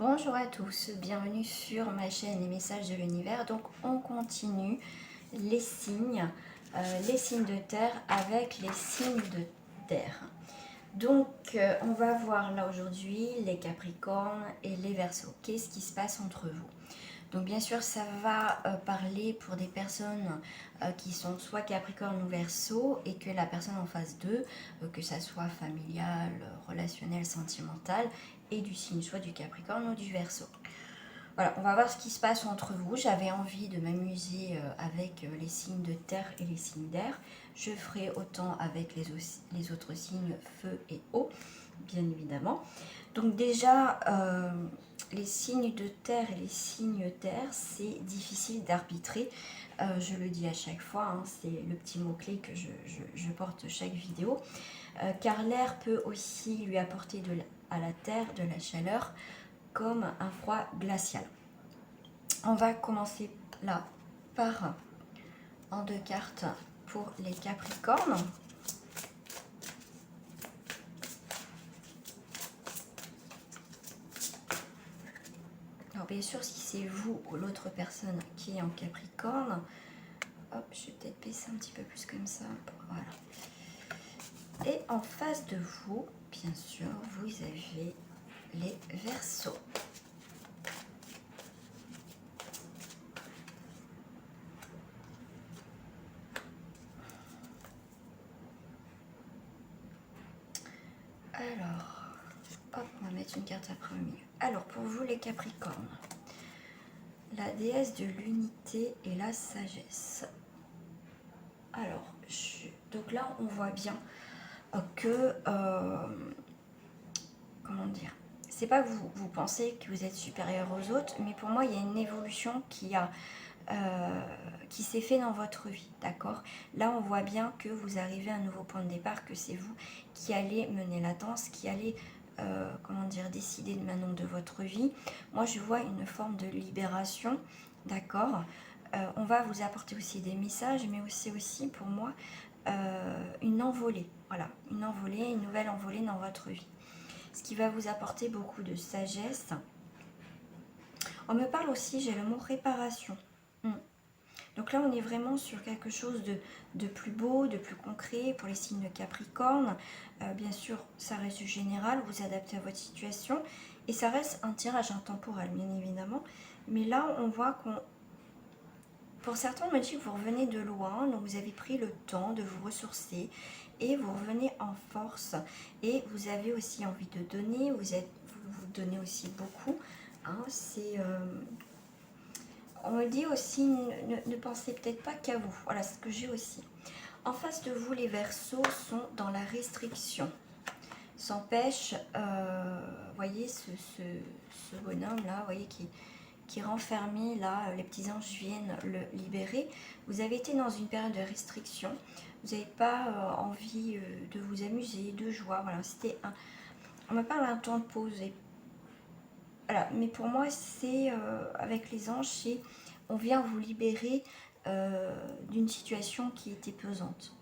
Bonjour à tous, bienvenue sur ma chaîne Les Messages de l'Univers. Donc on continue les signes de terre avec les signes de terre. Donc on va voir là aujourd'hui les Capricornes et les Verseaux. Qu'est-ce qui se passe entre vous? Donc bien sûr ça va parler pour des personnes qui sont soit Capricorne ou Verseau et que la personne en face d'eux, que ça soit familial, relationnel, sentimental, et du signe soit du Capricorne ou du Verseau. Voilà, on va voir ce qui se passe entre vous. J'avais envie de m'amuser avec les signes de terre et les signes d'air. Je ferai autant avec les autres signes feu et eau, bien évidemment. Donc déjà, les signes de terre et les signes d'air, c'est difficile d'arbitrer. Je le dis à chaque fois, hein, c'est le petit mot-clé que je porte chaque vidéo. Car l'air peut aussi lui apporter à la terre de la chaleur, comme un froid glacial. On va commencer là par en 2 cartes pour les Capricornes. Alors bien sûr, si c'est vous ou l'autre personne qui est en Capricorne, hop, je vais peut-être baisser un petit peu plus comme ça. Voilà. Et en face de vous, bien sûr, vous avez les Verseaux. Alors, hop, on va mettre une carte après au milieu. Alors, pour vous les Capricornes, la déesse de l'unité et la sagesse. Alors, donc là, on voit bien que, comment dire, c'est pas que vous pensez que vous êtes supérieur aux autres, mais pour moi, il y a une évolution qui s'est fait dans votre vie, d'accord? Là, on voit bien que vous arrivez à un nouveau point de départ, que c'est vous qui allez mener la danse, qui allez, comment dire, décider maintenant de votre vie. Moi, je vois une forme de libération, d'accord? On va vous apporter aussi des messages, mais c'est aussi pour moi une envolée, voilà, une envolée, une nouvelle envolée dans votre vie. Ce qui va vous apporter beaucoup de sagesse. On me parle aussi, j'ai le mot réparation. Donc là, on est vraiment sur quelque chose de plus beau, de plus concret pour les signes de Capricorne. Bien sûr, ça reste du général, vous adaptez à votre situation. Et ça reste un tirage intemporel, bien évidemment. Mais là, on voit qu'on... Pour certains, on me dit que vous revenez de loin, donc vous avez pris le temps de vous ressourcer et vous revenez en force. Et vous avez aussi envie de donner, vous donnez aussi beaucoup. Hein, on me dit aussi, ne pensez peut-être pas qu'à vous. Voilà ce que j'ai aussi. En face de vous, les Verseaux sont dans la restriction. S'empêche, voyez ce bonhomme-là, voyez, qui est renfermé, là, les petits anges viennent le libérer. Vous avez été dans une période de restriction. Vous n'avez pas envie de vous amuser, de joie. Voilà, c'était un... On me parle d'un temps de pause. Voilà, mais pour moi, c'est avec les anges, c'est on vient vous libérer d'une situation qui était pesante.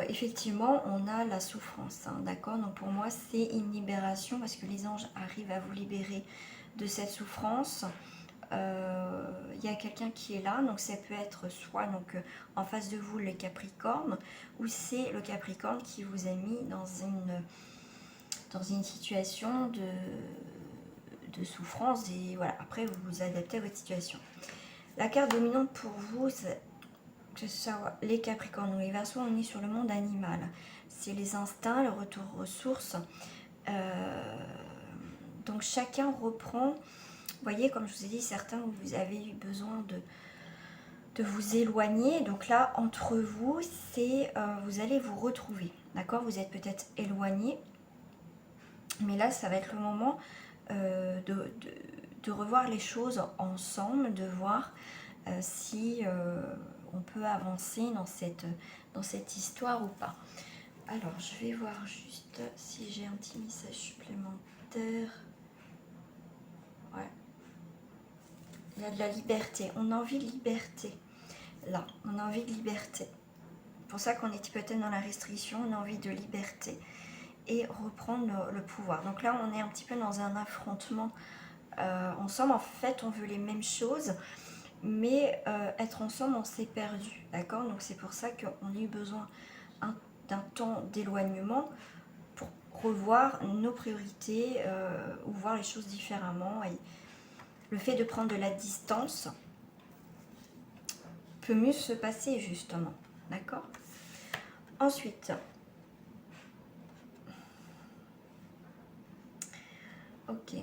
Effectivement, on a la souffrance, hein, d'accord? Donc pour moi, c'est une libération parce que les anges arrivent à vous libérer de cette souffrance. Il y a quelqu'un qui est là, donc ça peut être soit donc, en face de vous le Capricorne, ou c'est le Capricorne qui vous a mis dans une situation de souffrance, et voilà, après vous vous adaptez à votre situation. La carte dominante pour vous, que ce soit les Capricornes ou les Verseaux, on est sur le monde animal. C'est les instincts, le retour aux sources. Donc chacun reprend, vous voyez, comme je vous ai dit, certains vous avez eu besoin de vous éloigner. Donc là, entre vous, c'est vous allez vous retrouver, d'accord? Vous êtes peut-être éloigné, mais là, ça va être le moment de revoir les choses ensemble, de voir si on peut avancer dans cette histoire ou pas. Alors, je vais voir juste si j'ai un petit message supplémentaire. Ouais. Il y a de la liberté. On a envie de liberté. Là, on a envie de liberté. C'est pour ça qu'on était peut-être dans la restriction. On a envie de liberté. et reprendre le pouvoir. Donc là, on est un petit peu dans un affrontement ensemble. En fait, on veut les mêmes choses, mais être ensemble, on s'est perdu, d'accord? Donc c'est pour ça qu'on a eu besoin d'un temps d'éloignement pour revoir nos priorités ou voir les choses différemment. Et le fait de prendre de la distance peut mieux se passer, justement, d'accord? Ensuite, ok.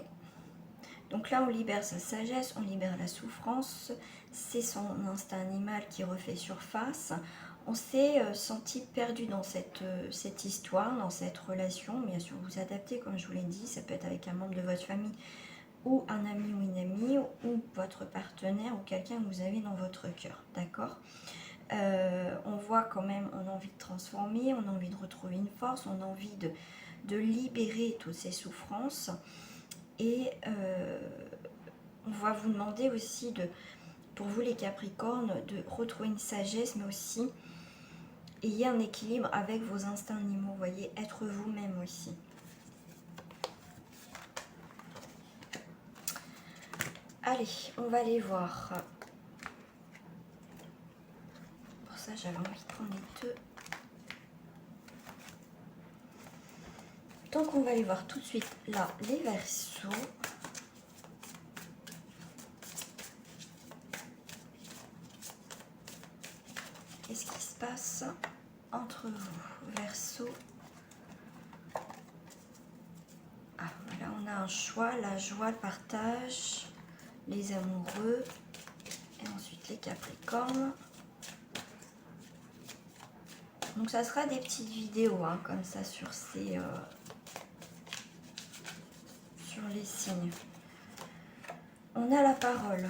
Donc là, on libère sa sagesse, on libère la souffrance. C'est son instinct animal qui refait surface. On s'est senti perdu dans cette histoire, dans cette relation. Bien sûr, vous adaptez, comme je vous l'ai dit. Ça peut être avec un membre de votre famille ou un ami ou une amie ou votre partenaire ou quelqu'un que vous avez dans votre cœur. D'accord? On voit quand même, on a envie de transformer, on a envie de retrouver une force, on a envie de libérer toutes ces souffrances. Et on va vous demander aussi, pour vous les Capricornes, de retrouver une sagesse, mais aussi ayez un équilibre avec vos instincts animaux. Vous voyez, être vous-même aussi. Allez, on va aller voir. Pour ça, j'avais envie de prendre les deux. Donc, on va aller voir tout de suite là les Verseaux. Qu'est-ce qui se passe entre vous, Verseau? Ah, voilà, on a un choix, la joie, le partage, les amoureux, et ensuite les Capricornes. Donc ça sera des petites vidéos, hein, comme ça, sur les signes. On a la parole.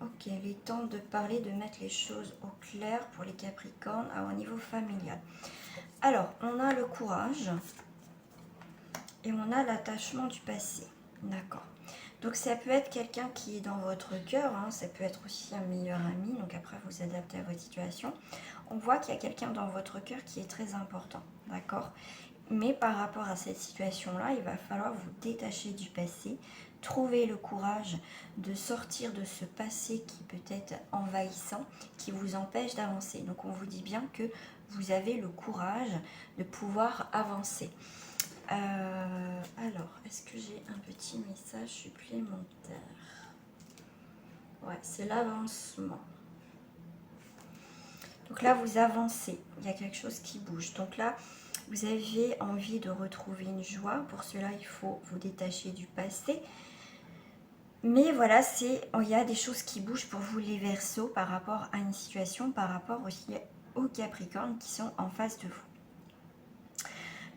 Ok, il est temps de parler, de mettre les choses au clair pour les Capricornes au niveau familial. Alors, on a le courage et on a l'attachement du passé. D'accord. Donc ça peut être quelqu'un qui est dans votre cœur, hein, ça peut être aussi un meilleur ami, donc après vous adaptez à votre situation. On voit qu'il y a quelqu'un dans votre cœur qui est très important, d'accord? Mais par rapport à cette situation-là, il va falloir vous détacher du passé, trouver le courage de sortir de ce passé qui peut être envahissant, qui vous empêche d'avancer. Donc on vous dit bien que vous avez le courage de pouvoir avancer. Alors, est-ce que j'ai un petit message supplémentaire? Ouais, c'est l'avancement. Donc là, vous avancez. Il y a quelque chose qui bouge. Donc là, vous avez envie de retrouver une joie. Pour cela, il faut vous détacher du passé. Mais voilà, il y a des choses qui bougent pour vous, les Verseaux, par rapport à une situation, par rapport aussi aux Capricornes qui sont en face de vous.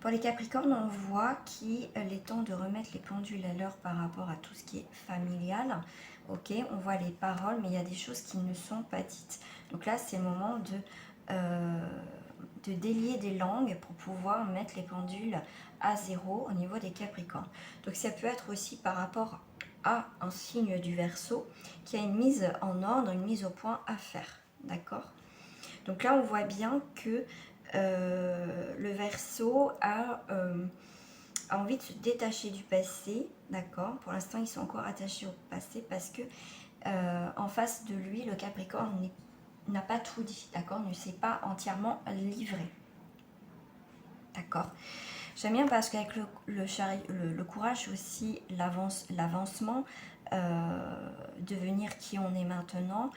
Pour les Capricornes, on voit qu'il est temps de remettre les pendules à l'heure par rapport à tout ce qui est familial. Ok, on voit les paroles, mais il y a des choses qui ne sont pas dites. Donc là, c'est le moment de délier des langues pour pouvoir mettre les pendules à zéro au niveau des Capricornes. Donc ça peut être aussi par rapport à un signe du Verseau qui a une mise en ordre, une mise au point à faire. D'accord? Donc là, on voit bien que le Verseau a envie de se détacher du passé, d'accord? Pour l'instant, ils sont encore attachés au passé parce que en face de lui, le Capricorne n'a pas tout dit, d'accord? Ne s'est pas entièrement livré, d'accord? J'aime bien parce qu'avec le courage aussi, l'avancement, devenir qui on est maintenant.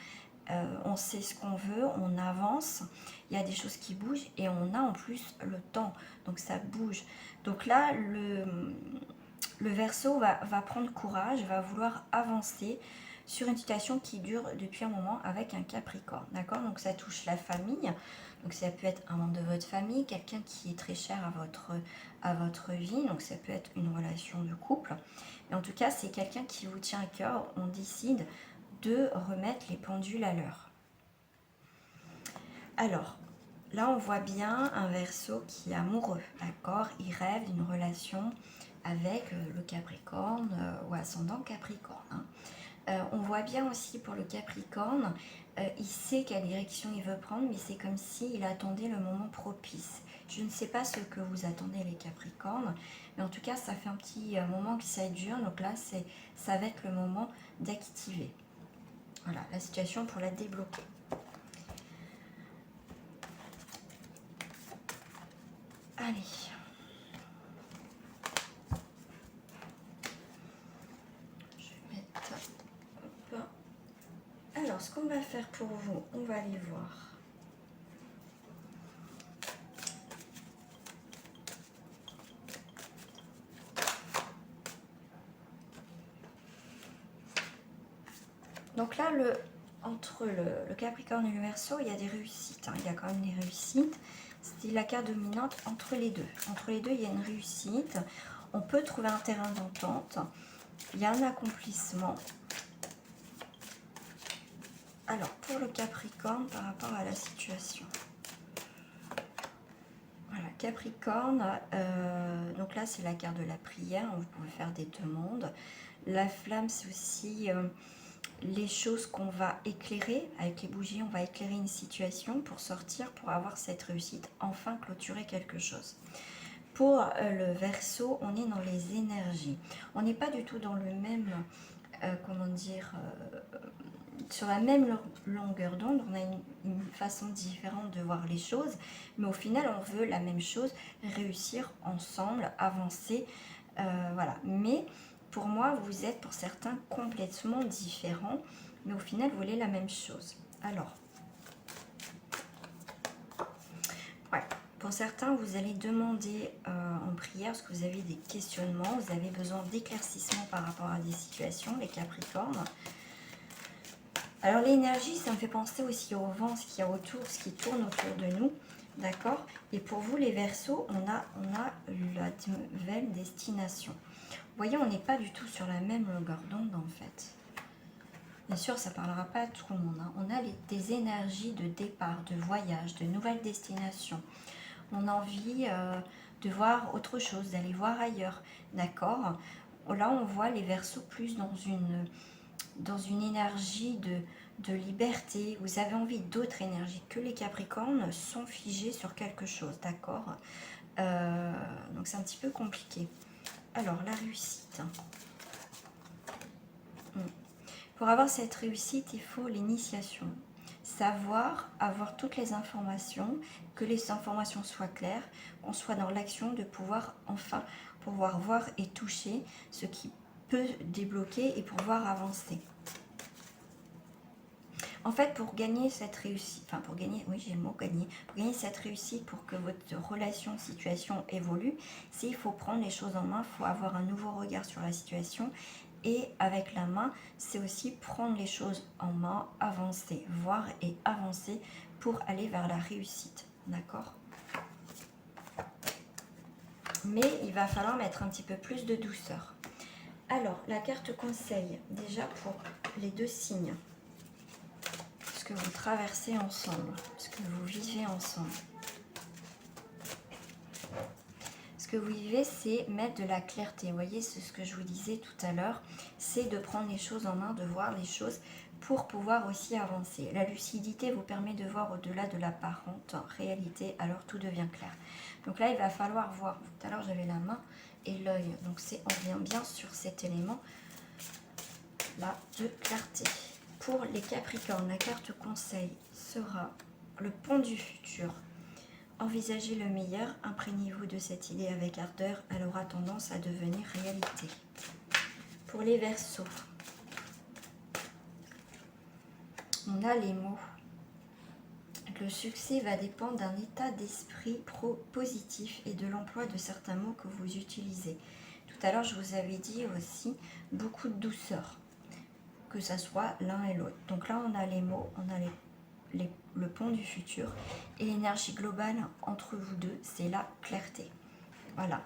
On sait ce qu'on veut, on avance, il y a des choses qui bougent et on a en plus le temps, donc ça bouge. Donc là, le Verseau va prendre courage, va vouloir avancer sur une situation qui dure depuis un moment avec un Capricorne, d'accord? Donc ça touche la famille, donc ça peut être un membre de votre famille, quelqu'un qui est très cher à votre vie, donc ça peut être une relation de couple. Mais en tout cas, c'est quelqu'un qui vous tient à cœur, on décide de remettre les pendules à l'heure. Alors, là on voit bien un Verseau qui est amoureux, d'accord? Il rêve d'une relation avec le Capricorne ou ascendant Capricorne. Hein. On voit bien aussi pour le Capricorne, il sait quelle direction il veut prendre, mais c'est comme s'il attendait le moment propice. Je ne sais pas ce que vous attendez les Capricornes, mais en tout cas, ça fait un petit moment que ça dure. Donc là, ça va être le moment d'activer. Voilà, la situation pour la débloquer. Allez. Je vais mettre... Hop. Alors, ce qu'on va faire pour vous, on va aller voir. Donc là, entre le Capricorne et le Verseau, il y a des réussites. Hein. Il y a quand même des réussites. C'est la carte dominante entre les deux. Entre les deux, il y a une réussite. On peut trouver un terrain d'entente. Il y a un accomplissement. Alors, pour le Capricorne, par rapport à la situation. Voilà, Capricorne, donc là, c'est la carte de la prière. Vous pouvez faire des demandes. La flamme, c'est aussi... les choses qu'on va éclairer, avec les bougies, on va éclairer une situation pour sortir, pour avoir cette réussite, enfin clôturer quelque chose. Pour le Verseau, on est dans les énergies. On n'est pas du tout dans le même, comment dire, sur la même longueur d'onde. On a une façon différente de voir les choses, mais au final, on veut la même chose, réussir ensemble, avancer, voilà. Mais pour moi, vous êtes pour certains complètement différents, mais au final, vous voulez la même chose. Alors, ouais, pour certains, vous allez demander en prière, parce que vous avez des questionnements, vous avez besoin d'éclaircissement par rapport à des situations, les Capricornes. Alors, l'énergie, ça me fait penser aussi au vent, ce qu'il y a autour, ce qui tourne autour de nous. D'accord. Et pour vous, les Verseaux, on a la nouvelle destination. Vous voyez, on n'est pas du tout sur la même longueur d'onde en fait. Bien sûr, ça ne parlera pas à tout le monde. Hein. On a des énergies de départ, de voyage, de nouvelles destinations. On a envie de voir autre chose, d'aller voir ailleurs. D'accord. Là, on voit les Verseaux plus dans une énergie de liberté. Vous avez envie d'autres énergies que les Capricornes sont figés sur quelque chose. D'accord. Donc, c'est un petit peu compliqué. Alors, la réussite. Pour avoir cette réussite, il faut l'initiation. Savoir, avoir toutes les informations, que les informations soient claires, qu'on soit dans l'action de pouvoir enfin pouvoir voir et toucher ce qui peut débloquer et pouvoir avancer. En fait, pour gagner cette réussite, enfin pour gagner, oui j'ai le mot gagner, pour gagner cette réussite, pour que votre relation, situation évolue, il faut prendre les choses en main, il faut avoir un nouveau regard sur la situation. Et avec la main, c'est aussi prendre les choses en main, avancer, voir et avancer pour aller vers la réussite. D'accord? Mais il va falloir mettre un petit peu plus de douceur. Alors, la carte conseil, déjà pour les deux signes. Ce que vous traversez ensemble, ce que vous vivez ensemble. Ce que vous vivez, c'est mettre de la clarté. Vous voyez, c'est ce que je vous disais tout à l'heure, c'est de prendre les choses en main, de voir les choses pour pouvoir aussi avancer. La lucidité vous permet de voir au-delà de l'apparente réalité, alors tout devient clair. Donc là, il va falloir voir. Tout à l'heure, j'avais la main et l'œil. Donc on vient bien sur cet élément là de clarté. Pour les Capricornes, la carte conseil sera le pont du futur. Envisagez le meilleur, imprégnez-vous de cette idée avec ardeur, elle aura tendance à devenir réalité. Pour les Verseaux, on a les mots. Le succès va dépendre d'un état d'esprit positif et de l'emploi de certains mots que vous utilisez. Tout à l'heure, je vous avais dit aussi beaucoup de douceur, que ça soit l'un et l'autre. Donc là, on a les mots, on a le pont du futur et l'énergie globale entre vous deux, c'est la clarté. Voilà.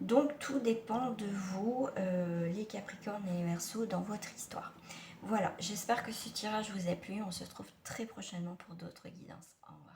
Donc tout dépend de vous, les Capricornes et les Verseaux, dans votre histoire. Voilà, j'espère que ce tirage vous a plu. On se retrouve très prochainement pour d'autres guidances. Au revoir.